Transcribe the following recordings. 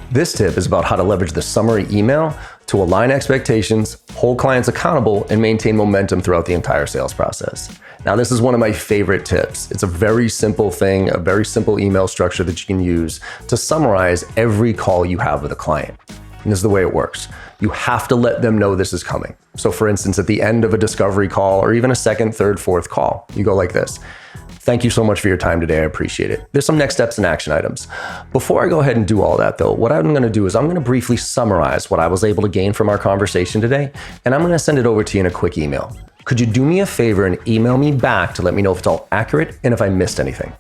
This tip is about how to leverage the summary email to align expectations, hold clients accountable, and maintain momentum throughout the entire sales process. Now, this is one of my favorite tips. It's a very simple thing, a very simple email structure that you can use to summarize every call you have with a client. And this is the way it works. You have to let them know this is coming. So for instance, at the end of a discovery call or even a second, third, fourth call, you go like this. Thank you so much for your time today. I appreciate it. There's some next steps and action items. Before I go ahead and do all that though, what I'm gonna do is I'm gonna briefly summarize what I was able to gain from our conversation today, and I'm gonna send it over to you in a quick email. Could you do me a favor and email me back to let me know if it's all accurate and if I missed anything?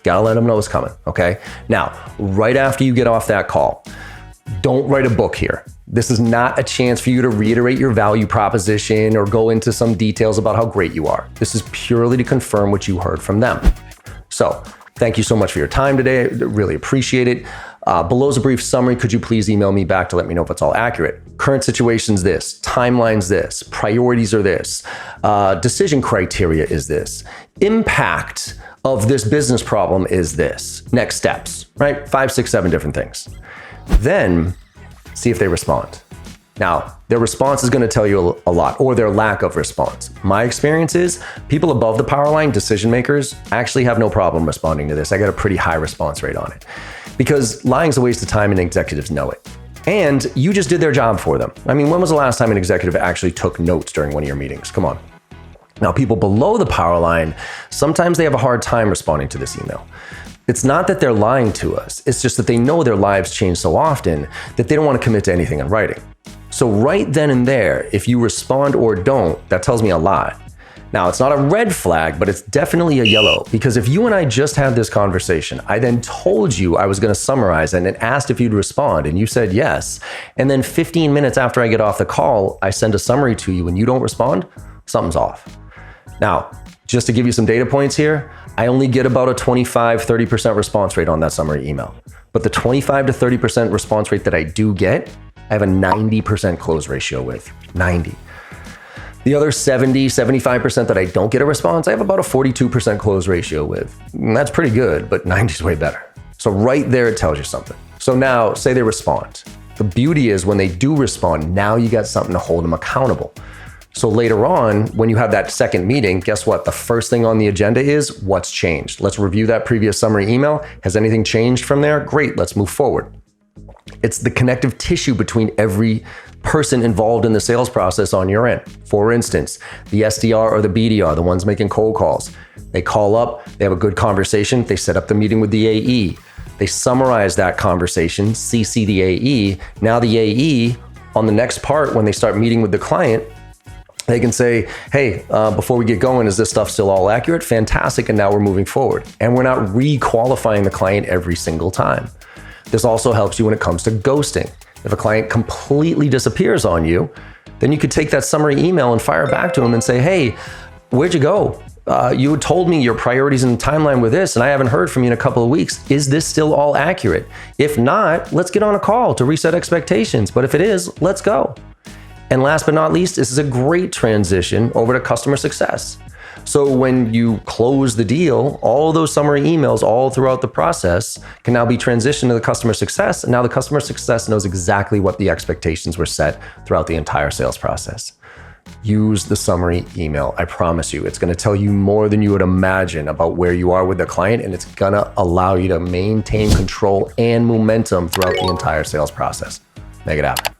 Gotta let them know it's coming, okay? Now, right after you get off that call, don't write a book here. This is not a chance for you to reiterate your value proposition or go into some details about how great you are. This is purely to confirm what you heard from them. So, thank you so much for your time today. I really appreciate it. Below is a brief summary. Could you please email me back to let me know if it's all accurate? Current situation's this, timeline's this, priorities are this, decision criteria is this, impact of this business problem is this, next steps, right? 5, 6, 7 different things. Then see if they respond. Now, their response is going to tell you a lot, or their lack of response. My experience is people above the power line, decision makers, actually have no problem responding to this. I got a pretty high response rate on it because lying is a waste of time and executives know it. And you just did their job for them. I mean, when was the last time an executive actually took notes during one of your meetings? Come on. Now, people below the power line, sometimes they have a hard time responding to this email. It's not that they're lying to us. It's just that they know their lives change so often that they don't want to commit to anything in writing. So right then and there, if you respond or don't, that tells me a lot. Now, it's not a red flag, but it's definitely a yellow, because if you and I just had this conversation, I then told you I was going to summarize and then asked if you'd respond, and you said yes. And then 15 minutes after I get off the call, I send a summary to you and you don't respond, something's off. Now, just to give you some data points here, I only get about a 25-30% response rate on that summary email. But the 25 to 30% response rate that I do get, I have a 90% close ratio with, 90. The other 70-75% that I don't get a response, I have about a 42% close ratio with. And that's pretty good, but 90 is way better. So right there, it tells you something. So now, say they respond. The beauty is when they do respond, now you got something to hold them accountable. So later on, when you have that second meeting, guess what? The first thing on the agenda is what's changed. Let's review that previous summary email. Has anything changed from there? Great, let's move forward. It's the connective tissue between every person involved in the sales process on your end. For instance, the SDR or the BDR, the ones making cold calls, they call up, they have a good conversation, they set up the meeting with the AE, they summarize that conversation, CC the AE. Now the AE, on the next part, when they start meeting with the client, they can say, hey, before we get going, is this stuff still all accurate? Fantastic, and now we're moving forward. And we're not re-qualifying the client every single time. This also helps you when it comes to ghosting. If a client completely disappears on you, then you could take that summary email and fire back to them and say, hey, where'd you go? You told me your priorities and timeline were this, and I haven't heard from you in a couple of weeks. Is this still all accurate? If not, let's get on a call to reset expectations. But if it is, let's go. And last but not least, this is a great transition over to customer success. So when you close the deal, all those summary emails all throughout the process can now be transitioned to the customer success. And now the customer success knows exactly what the expectations were set throughout the entire sales process. Use the summary email. I promise you, it's going to tell you more than you would imagine about where you are with the client, and it's going to allow you to maintain control and momentum throughout the entire sales process. Make it happen.